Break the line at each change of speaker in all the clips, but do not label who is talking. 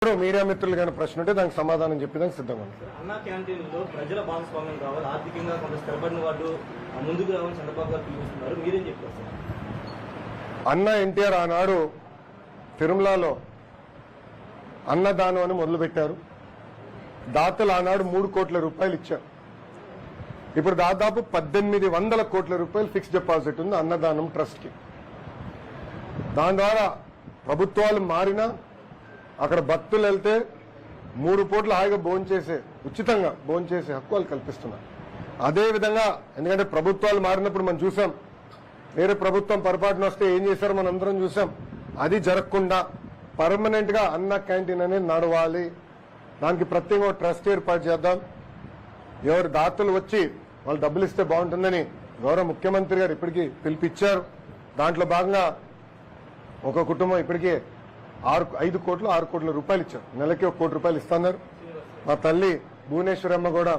Media మిత్రులు కానీ ప్రశ్న ఉంటే దానికి సమాధానం చెప్పేదానికి సిద్ధంగా ఉంది.
అన్నా క్యాంటీన్ లో ప్రజల భాగస్వామ్యం కావాలి, ఆర్థికంగా కొంత స్థిరపడిన వాళ్ళు ముందుకు రావాలని చంద్రబాబు గారు పిలుస్తున్నారు. మీరేం చెప్తారు?
అన్న ఎన్టీఆర్ ఆనాడు తిరుమలలో అన్నదానం అని మొదలుపెట్టారు. దాతలు ఆనాడు 3 కోట్ల రూపాయలు ఇచ్చారు. ఇప్పుడు దాదాపు 1800 కోట్ల రూపాయలు ఫిక్స్డ్ డిపాజిట్ ఉంది అన్నదానం ట్రస్ట్ కి. దాని ద్వారా ప్రభుత్వాలు మారినా అక్కడ భక్తులు వెళ్తే 3 పూట్ల హాయిగా భోంచేసే, ఉచితంగా భోంచేసే హక్కు వాళ్ళు కల్పిస్తున్నారు. అదేవిధంగా ఎందుకంటే ప్రభుత్వాలు మారినప్పుడు మనం చూసాం, వేరే ప్రభుత్వం పొరపాటున వస్తే ఏం చేశారో మనం అందరం చూసాం. అది జరగకుండా పర్మనెంట్ గా అన్న క్యాంటీన్ అనేది నడవాలి. దానికి ప్రత్యేకంగా ట్రస్ట్ ఏర్పాటు చేద్దాం. ఎవరు దాతలు వచ్చి వాళ్ళు డబ్బులు ఇస్తే బాగుంటుందని గౌరవ ముఖ్యమంత్రి గారు ఇప్పటికీ పిలిపిచ్చారు. దాంట్లో భాగంగా ఒక కుటుంబం ఇప్పటికే 5 కోట్లు 6 కోట్ల రూపాయలు ఇచ్చారు. నెలకి 1 కోటి రూపాయలు ఇస్తున్నారు. మా తల్లి భువనేశ్వరమ్మ కూడా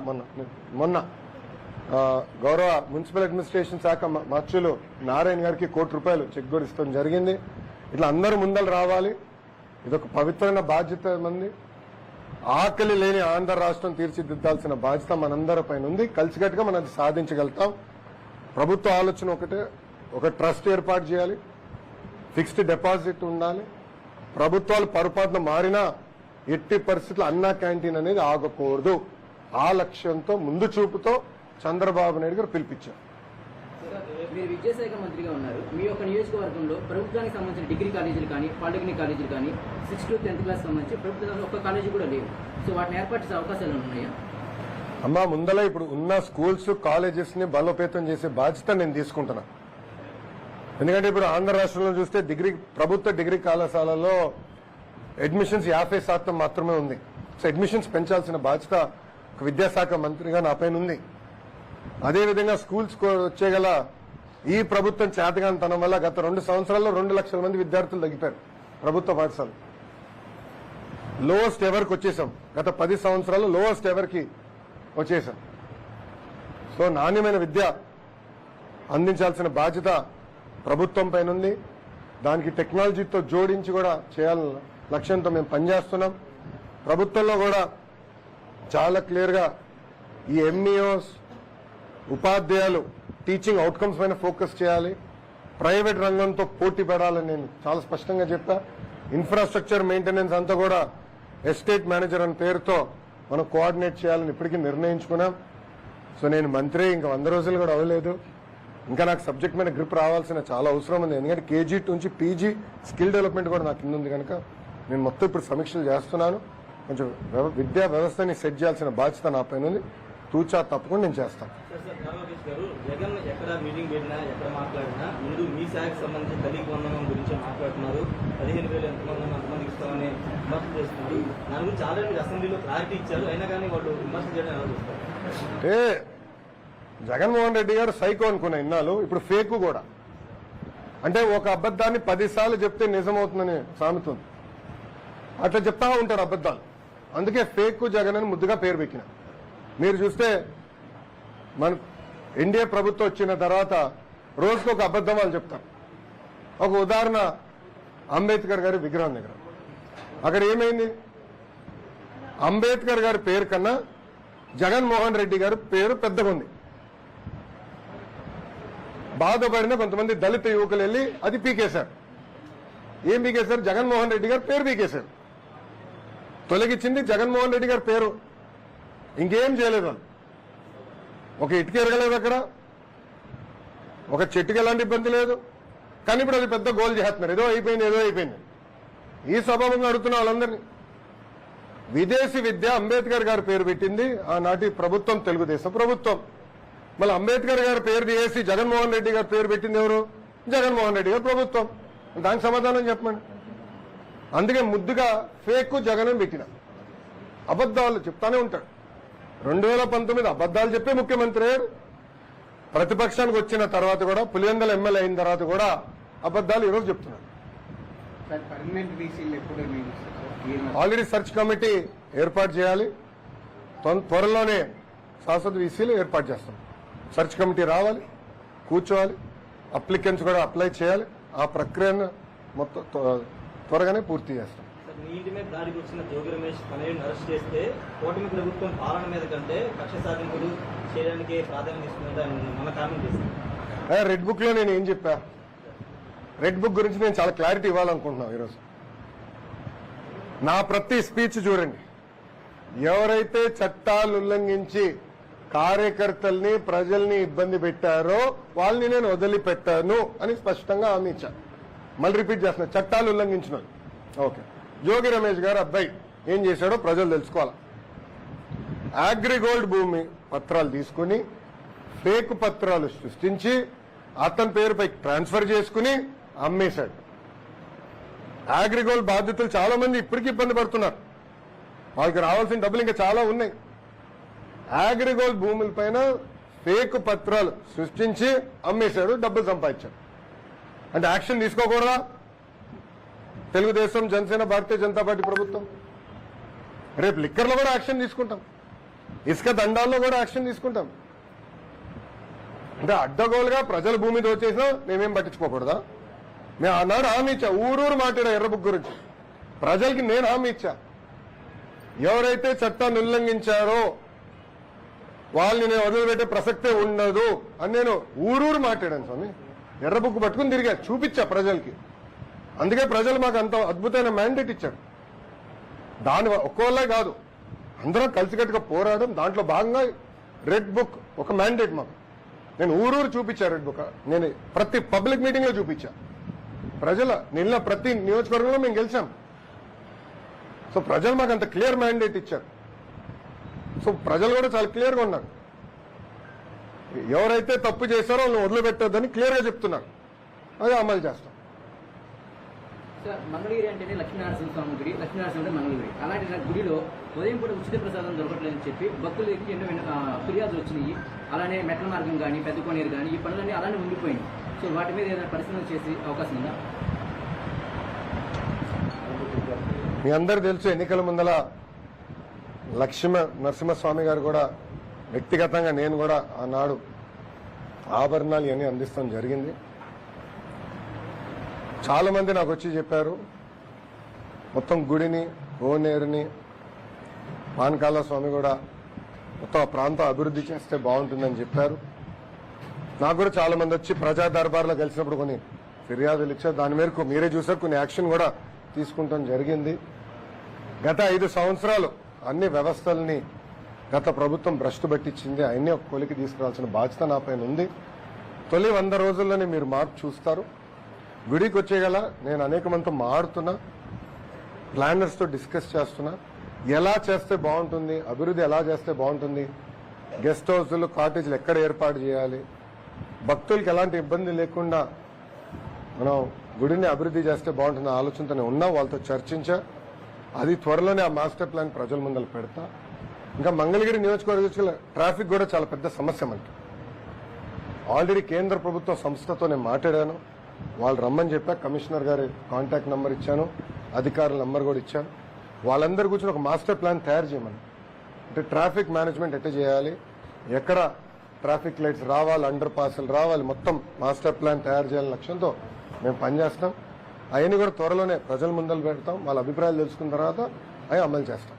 మొన్న గౌరవ మున్సిపల్ అడ్మినిస్ట్రేషన్ శాఖ మార్చులు నారాయణ గారికి 1 కోటి రూపాయలు చెక్ కూడా ఇస్తాం జరిగింది. ఇట్లా అందరూ ముందలు రావాలి. ఇదొక పవిత్రమైన బాధ్యత మంది. ఆకలి లేని ఆంధ్ర రాష్ట్రం తీర్చిదిద్దాల్సిన బాధ్యత మనందరి పైన ఉంది. కలిసికట్టుగా మనం అది సాధించగలుగుతాం. ప్రభుత్వ ఆలోచన ఒకటే, ఒక ట్రస్ట్ ఏర్పాటు చేయాలి, ఫిక్స్డ్ డిపాజిట్ ఉండాలి. ప్రభుత్వాలు పొరపాటున మారినా ఎట్టి పరిస్థితుల్లో అన్నా క్యాంటీన్ అనేది ఆగకూడదు. ఆ లక్ష్యంతో ముందు చూపుతో చంద్రబాబు నాయుడు గారు పిలిపించారు.
మీరు విద్యాశాఖ మంత్రిగా ఉన్నారు. మీ యొక్క నియోజకవర్గంలో ప్రభుత్వానికి సంబంధించిన డిగ్రీ కాలేజీలు కానీ పాలిటెక్నిక్ కాలేజీలు కానీ 6th to 10th క్లాస్ సంబంధించి ప్రభుత్వం ఒక్క కాలేజీ కూడా లేవు. సో వాటిని ఏర్పాటు చేసే అవకాశాలు ఉన్నాయా?
అమ్మా, ముందల ఇప్పుడు ఉన్న స్కూల్స్ కాలేజెస్ ని బలోపేతం చేసే బాధ్యత నేను తీసుకుంటున్నా. ఎందుకంటే ఇప్పుడు ఆంధ్ర రాష్ట్రంలో చూస్తే ప్రభుత్వ డిగ్రీ కళాశాలలో అడ్మిషన్స్ 50% మాత్రమే ఉంది. సో అడ్మిషన్స్ పెంచాల్సిన బాధ్యత ఒక విద్యాశాఖ మంత్రిగా నా పైన ఉంది. అదేవిధంగా స్కూల్స్ వచ్చేగల ఈ ప్రభుత్వం చేతగానితనం వల్ల గత 2 సంవత్సరాల్లో 2 లక్షల మంది విద్యార్థులు తగ్గిపోయారు ప్రభుత్వ పాఠశాలలు. లోవెస్ట్ ఎవర్కి వచ్చేసాం. గత 10 సంవత్సరాల్లో లోవెస్ట్ ఎవర్కి వచ్చేసాం. సో నాణ్యమైన విద్య అందించాల్సిన బాధ్యత ప్రభుత్వం పైన ఉంది. దానికి టెక్నాలజీతో జోడించి కూడా చేయాలన్న లక్ష్యంతో మేము పనిచేస్తున్నాం. ప్రభుత్వంలో కూడా చాలా క్లియర్గా ఈ ఎంఈఓస్ ఉపాధ్యాయులు టీచింగ్ అవుట్కమ్స్ పైన ఫోకస్ చేయాలి. ప్రైవేట్ రంగంతో పోటీ పడాలని నేను చాలా స్పష్టంగా చెప్పా. ఇన్ఫ్రాస్ట్రక్చర్ మెయింటెనెన్స్ అంతా కూడా ఎస్టేట్ మేనేజర్ అనే పేరుతో మనం కోఆర్డినేట్ చేయాలని ఇప్పటికీ నిర్ణయించుకున్నాం. సో నేను మంత్రి ఇంకా 100 రోజులు కూడా అవ్వలేదు. ఇంకా నాకు సబ్జెక్ట్ మీద గ్రిప్ రావాల్సిన చాలా అవసరం ఉంది. ఎందుకంటే కేజీ నుంచి పీజీ స్కిల్ డెవలప్మెంట్ కూడా నాకు కింద ఉంది కనుక నేను మొత్తం ఇప్పుడు సమీక్షలు చేస్తున్నాను. కొంచెం విద్యా వ్యవస్థని సెట్ చేయాల్సిన బాధ్యత నా పైన ఉంది. తూచా తప్పకుండా నేను చేస్తాను.
జగన్ ఎక్కడ మీటింగ్ పెట్టినా ఎక్కడ మాట్లాడినా ముందు మీ శాఖకు సంబంధించి తల్లికి వందనం గురించి మాట్లాడుతున్నారు. 15,000 ఎంతమంది అంతమందికి ఇస్తామని విమర్శలు చేస్తున్నారు. దాని గురించి ఆల్రెడీ అసెంబ్లీలో క్లారిటీ ఇచ్చారు. అయినా కానీ వాళ్ళు విమర్శలు చేయడం ఎలా చూస్తారు?
జగన్మోహన్ రెడ్డి గారు సైకో అనుకున్న ఇన్నాళ్ళు, ఇప్పుడు ఫేక్ కూడా. అంటే ఒక అబద్దాన్ని 10 సార్లు చెప్తే నిజమవుతుందని సామెత ఉంది. అట్లా చెప్తా ఉంటారు అబద్దాలు. అందుకే ఫేక్ జగన్ అని ముద్దుగా పేరు పెట్టిన. మీరు చూస్తే మన ఎన్డీఏ ప్రభుత్వం వచ్చిన తర్వాత రోజుకు ఒక అబద్దం వాళ్ళు చెప్తారు. ఒక ఉదాహరణ, అంబేద్కర్ గారి విగ్రహం దగ్గర అక్కడ ఏమైంది? అంబేద్కర్ గారి పేరు కన్నా జగన్మోహన్ రెడ్డి గారి పేరు పెద్దగా ఉంది. బాధపడిన కొంతమంది దళిత యువకులు వెళ్ళి అది పీకేశారు. ఏం పీకేశారు? జగన్మోహన్ రెడ్డి గారు పేరు పీకేశారు. తొలగించింది జగన్మోహన్ రెడ్డి గారి పేరు, ఇంకేం చేయలేదు వాళ్ళు. ఒక ఇటుక ఎరగలేదు, అక్కడ ఒక చెట్టుకి ఎలాంటి ఇబ్బంది లేదు. కానీ ఇప్పుడు అది పెద్ద గోల్ చేస్తున్నారు. ఏదో అయిపోయింది. ఈ స్వభావంగా అడుగుతున్న వాళ్ళందరినీ. విదేశీ విద్య అంబేద్కర్ గారి పేరు పెట్టింది ఆనాటి ప్రభుత్వం, తెలుగుదేశం ప్రభుత్వం. మళ్ళీ అంబేద్కర్ గారి పేరు తీసి జగన్మోహన్ రెడ్డి గారి పేరు పెట్టింది ఎవరు? జగన్మోహన్ రెడ్డి గారి ప్రభుత్వం. దానికి సమాధానం చెప్పండి. అందుకే ముద్దుగా ఫేక్ జగన్ అని పెట్టిన. అబద్దాలు చెప్తానే ఉంటాడు. 2019 అబద్దాలు చెప్పే ముఖ్యమంత్రి ప్రతిపక్షానికి వచ్చిన తర్వాత కూడా, పులివెందుల ఎమ్మెల్యే అయిన తర్వాత కూడా అబద్దాలు ఈరోజు చెప్తున్నారు. ఆల్రెడీ సెర్చ్ కమిటీ ఏర్పాటు చేయాలి. త్వరలోనే శాశ్వత వీసీలు ఏర్పాటు చేస్తాం. సెర్చ్ కమిటీ రావాలి, కూర్చోవాలి, అప్లికెంట్స్ కూడా అప్లై చేయాలి. ఆ ప్రక్రియను మొత్తం త్వరగానే పూర్తి చేస్తాం.
మీ ఇంటి మీద దాడికి వచ్చిన జోగి రమేష్ తనయుడిని అరెస్ట్ చేస్తే కూటమి ప్రభుత్వం పాలన మీద కంటే కక్ష సాధింపులు చేయడానికి ప్రాధాన్యత ఇస్తుందంటే ఆయన మన కామెంట్ చేశారు.
రెడ్ బుక్ లో నేను ఏం చెప్పా, రెడ్ బుక్ గురించి నేను చాలా క్లారిటీ ఇవ్వాలనుకుంటున్నాను ఈరోజు. నా ప్రతి స్పీచ్ చూడండి, ఎవరైతే చట్టాలు ఉల్లంఘించి కార్యకర్తల్ని ప్రజల్ని ఇబ్బంది పెట్టారో వాళ్ళని నేను వదిలిపెట్టాను అని స్పష్టంగా హామీ ఇచ్చా. మళ్ళీ రిపీట్ చేస్తున్నా, చట్టాలు ఉల్లంఘించిన వాళ్ళు. ఓకే, జోగి రమేష్ గారు అబ్బాయి ఏం చేశాడో ప్రజలు తెలుసుకోవాలి. అగ్రిగోల్డ్ భూమి పత్రాలు తీసుకుని ఫేక్ పత్రాలు సృష్టించి అతని పేరుపై ట్రాన్స్ఫర్ చేసుకుని అమ్మేశాడు. అగ్రిగోల్డ్ బాధితులు చాలా మంది ఇప్పటికీ ఇబ్బంది పడుతున్నారు, వాళ్ళకి రావాల్సిన డబ్బులు ఇంకా చాలా ఉన్నాయి. అగ్రిగోల్డ్ భూములపైన ఫేక్ పత్రాలు సృష్టించి అమ్మేశాడు, డబ్బులు సంపాదించాడు. అంటే యాక్షన్ తీసుకోకూడదా తెలుగుదేశం, జనసేన, భారతీయ జనతా పార్టీ ప్రభుత్వం? రేపు లిక్కర్లో కూడా యాక్షన్ తీసుకుంటాం, ఇసుక దండాల్లో కూడా యాక్షన్ తీసుకుంటాం. అంటే అడ్డగోలుగా ప్రజల భూమి దోచేసినా మేమేం పట్టించుకోకూడదా? మేము ఆనాడు హామీ ఇచ్చా, ఊరూరు మాట్లాడా ఎర్ర బుక్ గురించి. ప్రజలకి నేను హామీ ఇచ్చా, ఎవరైతే చట్టాన్ని ఉల్లంఘించారో వాళ్ళని నేను వదిలిపెట్టే ప్రసక్తే ఉండదు అని నేను ఊరూరు మాట్లాడాను స్వామి. ఎర్ర బుక్ పట్టుకుని తిరిగా చూపించా ప్రజలకి. అందుకే ప్రజలు మాకు అంత అద్భుతమైన మ్యాండేట్ ఇచ్చారు. దాని ఒక్కోళ్ళే కాదు, అందరం కలిసికట్టుగా పోరాడడం, దాంట్లో భాగంగా రెడ్ బుక్ ఒక మ్యాండేట్ మాకు. నేను ఊరూరు చూపించా రెడ్ బుక్. నేను ప్రతి పబ్లిక్ మీటింగ్ లో చూపించా. నిన్న ప్రతి నియోజకవర్గంలో మేము గెలిచాం. సో ప్రజలు మాకు అంత క్లియర్ మ్యాండేట్ ఇచ్చారు. సో ప్రజలు కూడా చాలా క్లియర్ గా ఉన్నారు, ఎవరైతే తప్పు చేశారో వాళ్ళని వదిలిపెట్టొద్దని క్లియర్ గా చెప్తున్నారు. అది అమలు చేస్తాం.
సార్, మంగళగిరి అంటేనే లక్ష్మీనారాయణ స్వామి గుడి, లక్ష్మీనారాయణ అంటే మంగళగిరి. అలాంటి గుడిలో ఉదయం పూట ఉచిత ప్రసాదం దొరకట్లేదని చెప్పి భక్తులకి ఎన్నో ఫిర్యాదులు వచ్చినాయి. అలానే మెట్ల మార్గం కానీ, పెద్ద కోనేరు కానీ, ఈ పనులన్నీ అలానే ఉండిపోయినాయి. సో వాటి మీద ఏదైనా పరిశీలన చేసే అవకాశం ఉందా?
మీ అందరూ తెలుసు, ఎన్నికల ముందల నరసింహస్వామి గారు కూడా వ్యక్తిగతంగా నేను కూడా ఆనాడు ఆభరణాలు ఇవన్నీ అందిస్తాం జరిగింది. చాలా మంది నాకు వచ్చి చెప్పారు, మొత్తం గుడిని, కోనేరుని, పానకాల స్వామి కూడా మొత్తం ఆ ప్రాంతం అభివృద్ధి చేస్తే బాగుంటుందని చెప్పారు. నాకు కూడా చాలా మంది వచ్చి ప్రజా దర్బార్లో కలిసినప్పుడు కొన్ని ఫిర్యాదులు ఇచ్చారు. దాని మేరకు మీరే చూసారు, కొన్ని యాక్షన్ కూడా తీసుకుంటాం జరిగింది. గత 5 సంవత్సరాలు అన్ని వ్యవస్థల్ని గత ప్రభుత్వం భ్రష్టు పట్టించింది. అన్ని ఒక కొలికి తీసుకురావాల్సిన బాధ్యత నా పైన ఉంది. తొలి 100 రోజుల్లోనే మీరు మార్పు చూస్తారు. గుడికి వచ్చేగల నేను అనేక మందితో మాడుతున్నా, ప్లానర్స్తో డిస్కస్ చేస్తున్నా, ఎలా చేస్తే బాగుంటుంది, అభివృద్ధి ఎలా చేస్తే బాగుంటుంది, గెస్ట్ హౌస్లు, కాటేజీలు ఎక్కడ ఏర్పాటు చేయాలి, భక్తులకి ఎలాంటి ఇబ్బంది లేకుండా మనం గుడిని అభివృద్ధి చేస్తే బాగుంటుంది ఆలోచనతోనే ఉన్నా. వాళ్ళతో చర్చించా. అది త్వరలోనే ఆ మాస్టర్ ప్లాన్ ప్రజల ముందర పెడతా. ఇంకా మంగళగిరి నియోజకవర్గ ట్రాఫిక్ కూడా చాలా పెద్ద సమస్య మనకి. ఆల్రెడీ కేంద్ర ప్రభుత్వ సంస్థతో నేను మాట్లాడాను, వాళ్ళు రమ్మని చెప్పా. కమిషనర్ గారి కాంటాక్ట్ నెంబర్ ఇచ్చాను, అధికారుల నెంబర్ కూడా ఇచ్చాను. వాళ్ళందరూ కూర్చొని ఒక మాస్టర్ ప్లాన్ తయారు చేయమని. అంటే ట్రాఫిక్ మేనేజ్మెంట్ ఎట్లా చేయాలి, ఎక్కడ ట్రాఫిక్ లైట్స్ రావాలి, అండర్ పాస్లు రావాలి, మొత్తం మాస్టర్ ప్లాన్ తయారు చేయాలని లక్ష్యంతో మేము పనిచేస్తాం. అవన్నీ కూడా త్వరలోనే ప్రజల ముందర పెడతాం. వాళ్ళ అభిప్రాయాలు తెలుసుకున్న తర్వాత అవి అమలు చేస్తాం.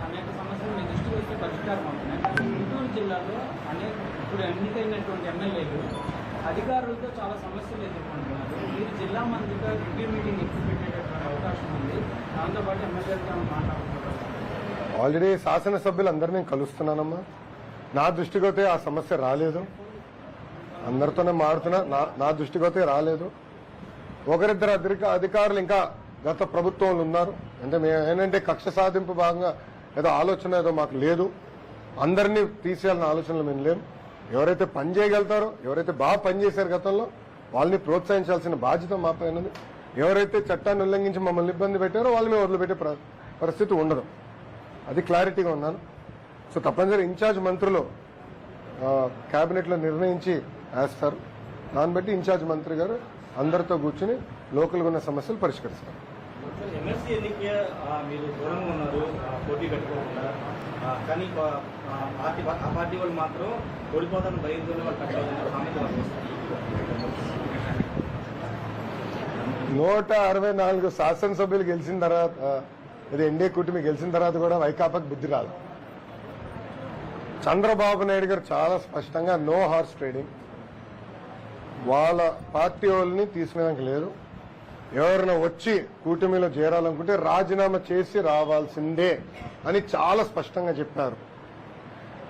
అనేక సమస్యలు మీ దృష్టికి వస్తే పరిష్కారం అవుతున్నాయి. కానీ గుంటూరు జిల్లాలో ఇప్పుడు ఎన్నికైనటువంటి ఎమ్మెల్యేలు అధికారులతో చాలా సమస్యలు ఎదుర్కొంటున్నారు. మీరు జిల్లా మంత్రిగా రివ్యూ మీటింగ్ ఎక్కువ పెట్టేటటువంటి అవకాశం ఉంది. దాంతోపాటు ఎమ్మెల్యేలతో మాట్లాడుతున్నారు.
ఆల్రెడీ శాసనసభ్యులు అందరినీ కలుస్తున్నానమ్మా. నా దృష్టికి అయితే ఆ సమస్య రాలేదు. అందరితోనే మాడుతున్నా, నా దృష్టికి అయితే రాలేదు. ఒకరిద్దరు అధికారులు ఇంకా గత ప్రభుత్వంలో ఉన్నారు. అంటే మేము ఏంటంటే కక్ష సాధింపు భాగంగా ఏదో ఆలోచన ఏదో మాకు లేదు. అందరినీ తీసేయాలన్న ఆలోచనలు మేము లేము. ఎవరైతే పని చేయగలుగుతారో, ఎవరైతే బాగా పనిచేశారు గతంలో, వాళ్ళని ప్రోత్సహించాల్సిన బాధ్యత మా పైన ఉంది. ఎవరైతే చట్టాన్ని ఉల్లంఘించి మమ్మల్ని ఇబ్బంది పెట్టారో వాళ్ళు మేము వదిలిపెట్టే పరిస్థితి ఉండదు. అది క్లారిటీగా ఉన్నాను. సో తప్పనిసరి ఇన్ఛార్జ్ మంత్రులు కేబినెట్ లో నిర్ణయించి వేస్తారు. దాన్ని బట్టి ఇన్ఛార్జ్ మంత్రి గారు అందరితో కూర్చుని లోకల్గా ఉన్న సమస్యలు పరిష్కరిస్తారు.
ఎమ్మెల్సీ ఎన్నిక మీరు దూరంగా ఉన్నారు, పోటీ పెట్టుకోకుండా, కానీ ఆ పార్టీ వాళ్ళు మాత్రం ఓడిపోతాను భయంతోనే వాళ్ళు కట్టాలన్నారు.
164 శాసనసభ్యులు గెలిచిన తర్వాత, ఇది ఎన్డీఏ కూటమి గెలిచిన తర్వాత కూడా వైకాపాకి బుద్ధి రాదు. చంద్రబాబు నాయుడు గారు చాలా స్పష్టంగా నో హార్స్ ట్రేడింగ్, వాళ్ళ పార్టీ వాళ్ళని తీసుకునేదానికి లేదు. ఎవరైనా వచ్చి కూటమిలో చేరాలనుకుంటే రాజీనామా చేసి రావాల్సిందే అని చాలా స్పష్టంగా చెప్పారు.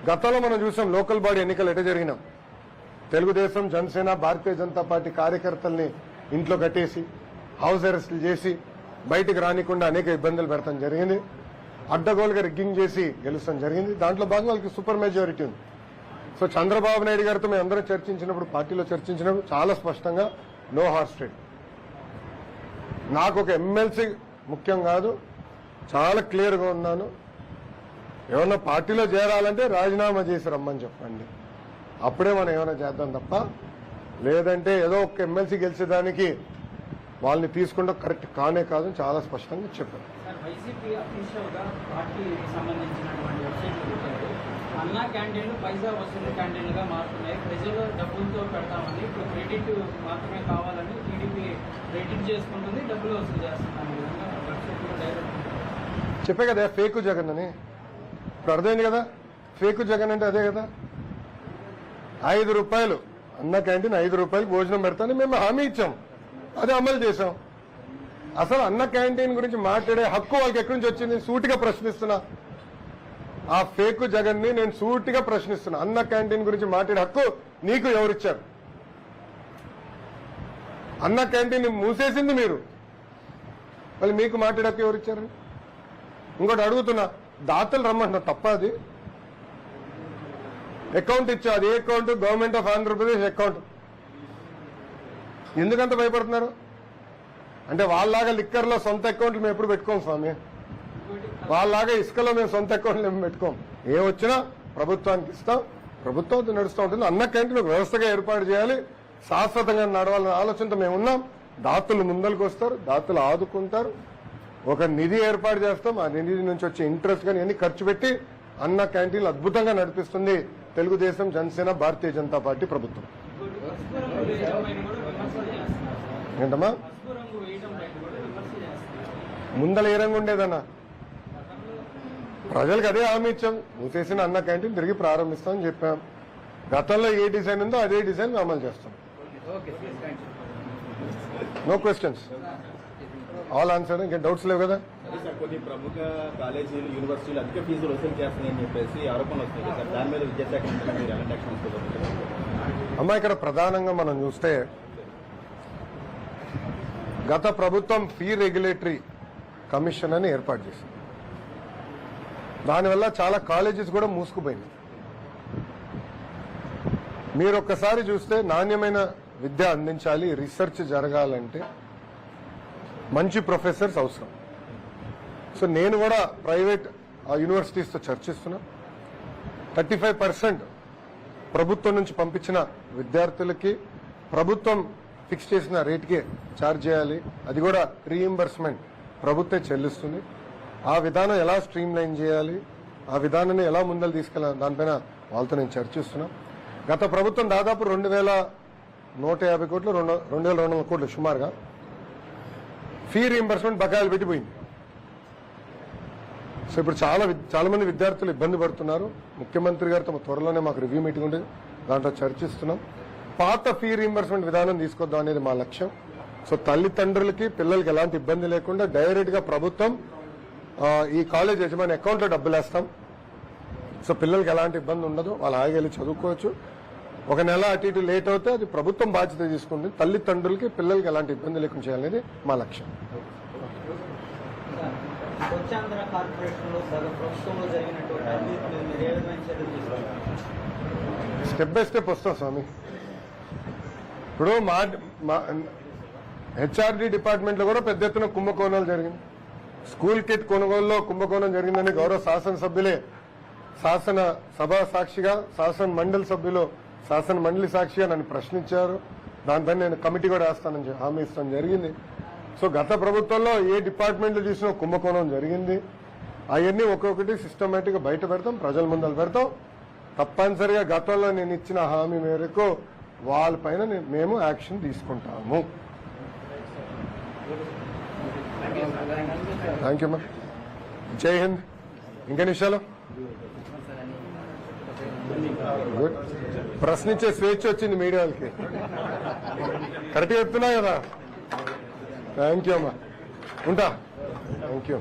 గతంలో మనం చూసాం లోకల్ బాడీ ఎన్నికలు ఎట జరిగినాం. తెలుగుదేశం, జనసేన, భారతీయ జనతా పార్టీ కార్యకర్తల్ని ఇంట్లో కట్టేసి హౌస్ అరెస్టులు చేసి బయటకు రానికుండా అనేక ఇబ్బందులు పెడతాం జరిగింది. అడ్డగోలుగా రిగ్గింగ్ చేసి గెలుస్తాం జరిగింది. దాంట్లో భాగంగా వాళ్ళకి సూపర్ మెజారిటీ ఉంది. సో చంద్రబాబు నాయుడు గారితో మేము అందరం చర్చించినప్పుడు, పార్టీలో చర్చించినప్పుడు చాలా స్పష్టంగా నో హార్స్ ట్రేడింగ్. నాకు ఒక ఎమ్మెల్సీ ముఖ్యం కాదు, చాలా క్లియర్గా ఉన్నాను. ఏమన్నా పార్టీలో చేరాలంటే రాజీనామా చేసి రమ్మని చెప్పండి, అప్పుడే మనం ఏమైనా చేద్దాం తప్ప, లేదంటే ఏదో ఒక ఎమ్మెల్సీ గెలిచేదానికి వాళ్ళని తీసుకుంటే కరెక్ట్ కానే కాదు చాలా స్పష్టంగా చెప్పారు.
సార్, వైసీపీ అఫీషియల్ గా పార్టీకి సంబంధించినటువంటి వెబ్సైట్లు పెట్టారు. అన్నా క్యాంటీన్లు పైసా వసూలు క్యాంటీన్లుగా మారుతున్నాయి, ప్రజలు డబ్బులతో పెడతామని, ఇప్పుడు క్రెడిట్ మాత్రమే కావాలని టీడీపీ క్రెడిట్ చేసుకుంటుంది, డబ్బులు వసూలు చేస్తున్నాం విధంగా వెబ్సైట్లో డైరెక్ట్
చెప్పే కదా ఫేకు జగన్ అని. ఇప్పుడు అర్థమైంది కదా, ఫేకు జగన్ అంటే అదే కదా. 5 రూపాయలు అన్న క్యాంటీన్, 5 రూపాయలు భోజనం పెడతానని మేము హామీ ఇచ్చాం, అది అమలు చేశాం. అసలు అన్న క్యాంటీన్ గురించి మాట్లాడే హక్కు వాళ్ళకి ఎక్కడి నుంచి వచ్చింది? సూటిగా ప్రశ్నిస్తున్నా. ఆ ఫేకు జగన్ ని నేను సూటిగా ప్రశ్నిస్తున్నా. అన్న క్యాంటీన్ గురించి మాట్లాడే హక్కు నీకు ఎవరిచ్చారు? అన్న క్యాంటీన్ మూసేసింది మీరు, మళ్ళీ మీకు మాట్లాడే హక్కు ఎవరిచ్చారు? ఇంకోటి అడుగుతున్నా, దాతలు రమ్మంటున్నా, తప్ప అది? అకౌంట్ ఇచ్చా, అది ఏ account? Government of Andhra Pradesh account. ఎందుకంత భయపడుతున్నారు? అంటే వాళ్ళలాగా లిక్కర్లో సొంత అకౌంట్లు మేము ఎప్పుడు పెట్టుకోం స్వామి, వాళ్ళలాగా ఇసుకలో మేము సొంత అకౌంట్లు మేము పెట్టుకోం. ఏ వచ్చినా ప్రభుత్వానికి ఇస్తాం, ప్రభుత్వం నడుస్తూ ఉంటుంది. అన్న క్యాంటీన్ ఒక వ్యవస్థగా ఏర్పాటు చేయాలి, శాశ్వతంగా నడవాలన్న ఆలోచనతో మేము ఉన్నాం. దాతలు ముందరకు వస్తారు, దాతలు ఆదుకుంటారు, ఒక నిధి ఏర్పాటు చేస్తాం. ఆ నిధి నుంచి వచ్చే ఇంట్రెస్ట్ కానీ అన్ని ఖర్చు పెట్టి అన్న క్యాంటీన్లు అద్భుతంగా నడిపిస్తుంది తెలుగుదేశం, జనసేన, భారతీయ జనతా పార్టీ ప్రభుత్వం. ఏంటమ్మా ముందల ఏ రంగు ఉండేదన్నా? ప్రజలకు అదే హామీ ఇచ్చాం, మూసేసిన అన్న క్యాంటీన్ తిరిగి ప్రారంభిస్తామని చెప్పాం. గతంలో ఏ డిజైన్ ఉందో అదే డిజైన్ అమలు చేస్తాం. No questions, all answer. ఇంకేం డౌట్స్ లేవు కదా?
కొన్ని ప్రముఖ కాలేజీలు, యూనివర్సిటీలు అధిక ఫీజులు వసూలు చేస్తున్నాయని చెప్పేసి ఆరోపణలు వస్తున్నాయి సార్. దాని మీద విద్యాశాఖ మంత్రి మీరు ఎలాంటి యాక్షన్ తీసుకోబోతున్నారు?
అమ్మా, ఇక్కడ ప్రధానంగా మనం చూస్తే గత ప్రభుత్వం ఫీ రెగ్యులేటరీ కమిషన్ అని ఏర్పాటు చేసింది. దానివల్ల చాలా కాలేజెస్ కూడా మూసుకుపోయింది. మీరు ఒక్కసారి చూస్తే నాణ్యమైన విద్య అందించాలి, రీసెర్చ్ జరగాలంటే మంచి ప్రొఫెసర్స్ అవసరం. సో నేను కూడా ప్రైవేట్ యూనివర్సిటీస్తో చర్చిస్తున్నా. 35% ప్రభుత్వం నుంచి పంపించిన విద్యార్థులకి ప్రభుత్వం ఫిక్స్ చేసిన రేటుకే ఛార్జ్ చేయాలి, అది కూడా రీయింబర్స్మెంట్ ప్రభుత్వం చెల్లిస్తుంది. ఆ విధానం ఎలా స్ట్రీమ్ లైన్ చేయాలి, ఆ విధానాన్ని ఎలా ముందలు తీసుకెళ్ళాలి, దానిపైన వాళ్ళతో నేను చర్చిస్తున్నా. గత ప్రభుత్వం దాదాపు 2150 కోట్లు, 2200 కోట్లు సుమారుగా ఫీ రీయింబర్స్మెంట్ బకాయిలు పెట్టిపోయింది. సో ఇప్పుడు చాలా మంది విద్యార్థులు ఇబ్బంది పడుతున్నారు. ముఖ్యమంత్రి గారితో త్వరలోనే మాకు రివ్యూ మీటింగ్ ఉంటుంది, దాంట్లో చర్చిస్తున్నాం. పాత ఫీ రీయింబర్స్మెంట్ విధానం తీసుకొద్దాం అనేది మా లక్ష్యం. సో తల్లిదండ్రులకి, పిల్లలకి ఎలాంటి ఇబ్బంది లేకుండా డైరెక్ట్ గా ప్రభుత్వం ఈ కాలేజ్ యజమాని అకౌంట్లో డబ్బులు వేస్తాం. సో పిల్లలకి ఎలాంటి ఇబ్బంది ఉండదు, వాళ్ళు ఆగెళ్ళి చదువుకోవచ్చు. ఒక నెల అటు ఇటు లేట్ అవుతే అది ప్రభుత్వం బాధ్యత తీసుకుంటుంది. తల్లిదండ్రులకి, పిల్లలకి ఎలాంటి ఇబ్బంది లేకుండా చేయాలనేది మా లక్ష్యం.
స్వచ్ఛాంధ్ర కార్పొరేషన్లో ప్రభుత్వంలో జరిగినటువంటి అవినీతి మీరు ఏ విధమైన చర్యలు తీసుకుంటారు?
స్టెప్ బై స్టెప్ వస్తాం స్వామి. ఇప్పుడు మా హెచ్ఆర్డీ డిపార్ట్మెంట్ లో కూడా పెద్ద ఎత్తున కుంభకోణాలు జరిగింది. స్కూల్ కిట్ కొనుగోలులో కుంభకోణం జరిగిందని గౌరవ శాసనసభ్యులే శాసన సభ సాక్షిగా, శాసన మండలి సభ్యులు శాసన మండలి సాక్షిగా నన్ను ప్రశ్నించారు. దానిపైన నేను కమిటీ కూడా వేస్తానని హామీ ఇస్తాను జరిగింది. సో గత ప్రభుత్వంలో ఏ డిపార్ట్మెంట్లో చూసినా కుంభకోణం జరిగింది. అవన్నీ ఒక్కొక్కటి సిస్టమేటిక్గా బయట పెడతాం, ప్రజల ముందలు పెడతాం. తప్పనిసరిగా గతంలో నేను ఇచ్చిన హామీ మేరకు వాళ్ళపైన మేము యాక్షన్ తీసుకుంటాము. థ్యాంక్ యూ అమ్మా. జై హింద్. ఇంకా నిమిషాలు గుడ్. ప్రశ్నించే స్వేచ్ఛ వచ్చింది మీడియా వాళ్ళకి. కరెక్ట్గా చెప్తున్నా కదా. థ్యాంక్ యూ అమ్మా. ఉంటా. Thank you.